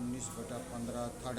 19/15 3rd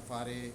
FRA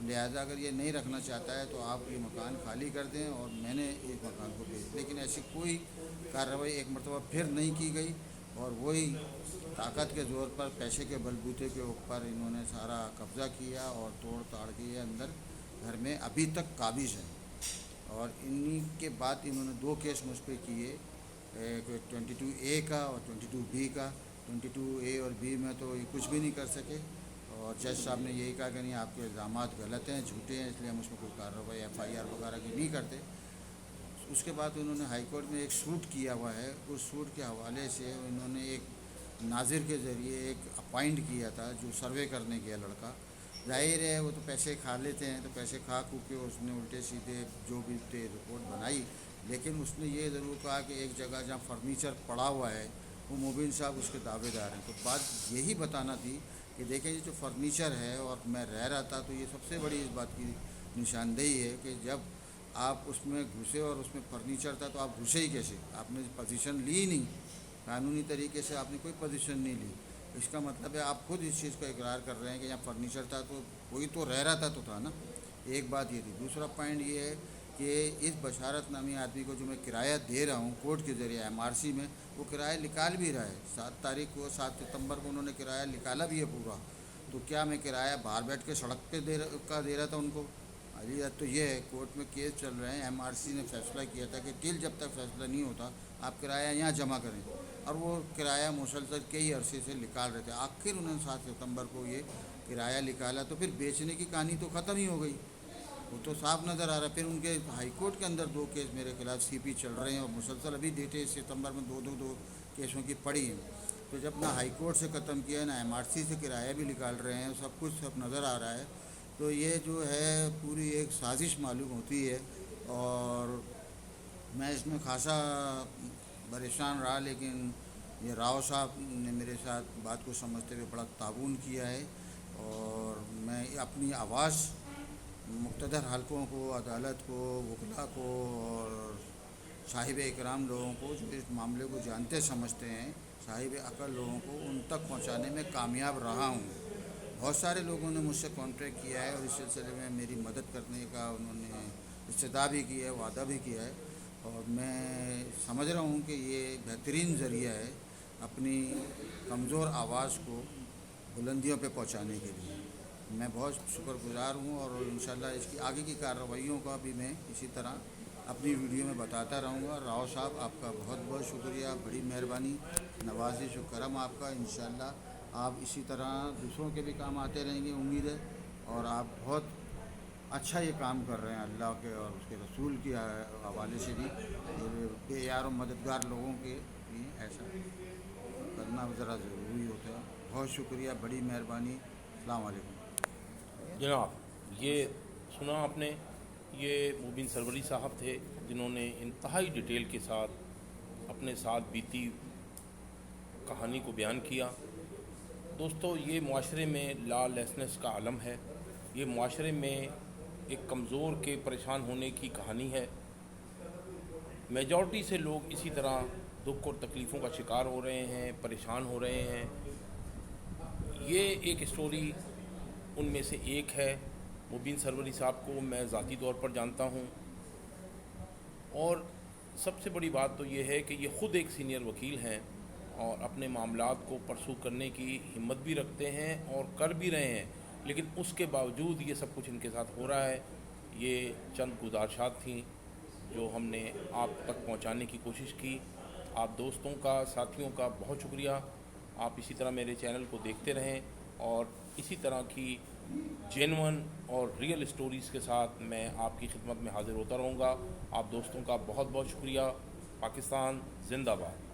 لہٰذا اگر یہ نہیں رکھنا چاہتا ہے تو آپ یہ مکان خالی کر دیں اور میں نے اس مکان کو بھیج، لیکن ایسی کوئی کارروائی ایک مرتبہ پھر نہیں کی گئی، اور وہی طاقت کے زور پر، پیسے کے بلبوتے کے اوپر انہوں نے سارا قبضہ کیا اور توڑ تاڑ کے یہ اندر گھر میں ابھی تک قابض ہے۔ اور انہی کے بعد انہوں نے 2 کیس مجھ پہ کیے، ایک 22A کا اور 22B کا۔ 22A اور B میں تو یہ کچھ بھی نہیں کر سکے، اور جج صاحب نے یہی کہا کہ نہیں، آپ کے الزامات غلط ہیں، جھوٹے ہیں، اس لیے ہم اس میں کوئی کارروائی FIR وغیرہ کی نہیں کرتے۔ اس کے بعد انہوں نے ہائی کورٹ میں ایک سوٹ کیا ہوا ہے، اس سوٹ کے حوالے سے انہوں نے ایک ناظر کے ذریعے ایک اپائنٹ کیا تھا جو سروے کرنے گیا لڑکا۔ ظاہر ہے وہ تو پیسے کھا لیتے ہیں، تو پیسے کھا کے اس نے الٹے سیدھے جو بھی تھے رپورٹ بنائی، لیکن اس نے یہ ضرور کہا کہ ایک جگہ جہاں فرنیچر پڑا ہوا ہے وہ مبین صاحب اس کے دعوے دار ہیں۔ تو بات یہی بتانا تھی کہ دیکھیں یہ جو فرنیچر ہے اور میں رہ رہا تھا، تو یہ سب سے بڑی اس بات کی نشاندہی ہے کہ جب آپ اس میں گھسے اور اس میں فرنیچر تھا تو آپ گھسے ہی کیسے؟ آپ نے پوزیشن لی نہیں، قانونی طریقے سے آپ نے کوئی پوزیشن نہیں لی۔ اس کا مطلب ہے آپ خود اس چیز کا اقرار کر رہے ہیں کہ یہاں فرنیچر تھا تو کوئی تو رہ رہا تھا، تو تھا نا۔ ایک بات یہ تھی۔ دوسرا پوائنٹ یہ ہے کہ اس بشارت نامی آدمی کو جو میں کرایہ دے رہا ہوں کورٹ کے ذریعے MRC میں، وہ کرایہ نکال بھی رہا ہے۔ 7 تاریخ کو 7 ستمبر کو انہوں نے کرایہ نکالا بھی ہے پورا۔ تو کیا میں کرایہ باہر بیٹھ کے سڑک پہ دے رہا تھا ان کو؟ علی تو یہ ہے، کورٹ میں کیس چل رہے ہیں، MRC نے فیصلہ کیا تھا کہ ٹل جب تک فیصلہ نہیں ہوتا آپ کرایہ یہاں جمع کریں، اور وہ کرایہ مسلسل کئی عرصے سے نکال رہے تھے۔ آخر انہوں نے 7 ستمبر کو یہ کرایہ نکالا، تو پھر بیچنے کی کہانی تو ختم ہی ہو گئی، وہ تو صاف نظر آ رہا ہے۔ پھر ان کے ہائی کورٹ کے اندر 2 کیس میرے خلاف CP چل رہے ہیں، اور مسلسل ابھی ڈیٹیں ستمبر میں 2 کیسوں کی پڑی ہیں۔ تو جب نہ ہائی کورٹ سے ختم کیا ہے، نہ MRC سے کرایہ بھی نکال رہے ہیں، سب کچھ سب نظر آ رہا ہے۔ تو یہ جو ہے پوری ایک سازش معلوم ہوتی ہے، اور میں اس میں خاصا پریشان رہا، لیکن یہ راؤ صاحب نے میرے ساتھ بات کو سمجھتے ہوئے بڑا تعاون کیا ہے، اور میں اپنی آواز مقتدر حلقوں کو، عدالت کو، وکلاء کو اور صاحب اکرام لوگوں کو جو اس معاملے کو جانتے سمجھتے ہیں، صاحب عقل لوگوں کو، ان تک پہنچانے میں کامیاب رہا ہوں۔ بہت سارے لوگوں نے مجھ سے کانٹیکٹ کیا ہے اور اس سلسلے میں میری مدد کرنے کا انہوں نے استدعا بھی کی ہے، وعدہ بھی کیا ہے، اور میں سمجھ رہا ہوں کہ یہ بہترین ذریعہ ہے اپنی کمزور آواز کو بلندیوں پہ پہنچانے کے لیے۔ میں بہت شکر گزار ہوں، اور انشاءاللہ اس کی آگے کی کارروائیوں کا بھی میں اسی طرح اپنی ویڈیو میں بتاتا رہوں گا۔ راؤ صاحب آپ کا بہت بہت شکریہ، بڑی مہربانی، نوازش و کرم آپ کا۔ انشاءاللہ آپ اسی طرح دوسروں کے بھی کام آتے رہیں گے، امید ہے، اور آپ بہت اچھا یہ کام کر رہے ہیں اللہ کے اور اس کے رسول کے حوالے سے بھی، بے یار و مددگار لوگوں کے لیے ایسا کرنا ذرا ضروری ہوتا ہے۔ بہت شکریہ، بڑی مہربانی، السلام علیکم۔ جناب، یہ سنا آپ نے، یہ مبین سروری صاحب تھے جنہوں نے انتہائی ڈیٹیل کے ساتھ اپنے ساتھ بیتی کہانی کو بیان کیا۔ دوستو، یہ معاشرے میں لا لیسنس کا عالم ہے، یہ معاشرے میں ایک کمزور کے پریشان ہونے کی کہانی ہے۔ میجورٹی سے لوگ اسی طرح دکھ اور تکلیفوں کا شکار ہو رہے ہیں، پریشان ہو رہے ہیں۔ یہ ایک اسٹوری ان میں سے ایک ہے۔ مبین سروری صاحب کو میں ذاتی طور پر جانتا ہوں، اور سب سے بڑی بات تو یہ ہے کہ یہ خود ایک سینئر وکیل ہیں اور اپنے معاملات کو پرسو کرنے کی ہمت بھی رکھتے ہیں اور کر بھی رہے ہیں، لیکن اس کے باوجود یہ سب کچھ ان کے ساتھ ہو رہا ہے۔ یہ چند گزارشات تھیں جو ہم نے آپ تک پہنچانے کی کوشش کی۔ آپ دوستوں کا، ساتھیوں کا بہت شکریہ۔ آپ اسی طرح میرے چینل کو دیکھتے رہیں، اور اسی طرح کی جینون اور ریئل اسٹوریز کے ساتھ میں آپ کی خدمت میں حاضر ہوتا رہوں گا۔ آپ دوستوں کا بہت بہت شکریہ۔ پاکستان زندہ باد۔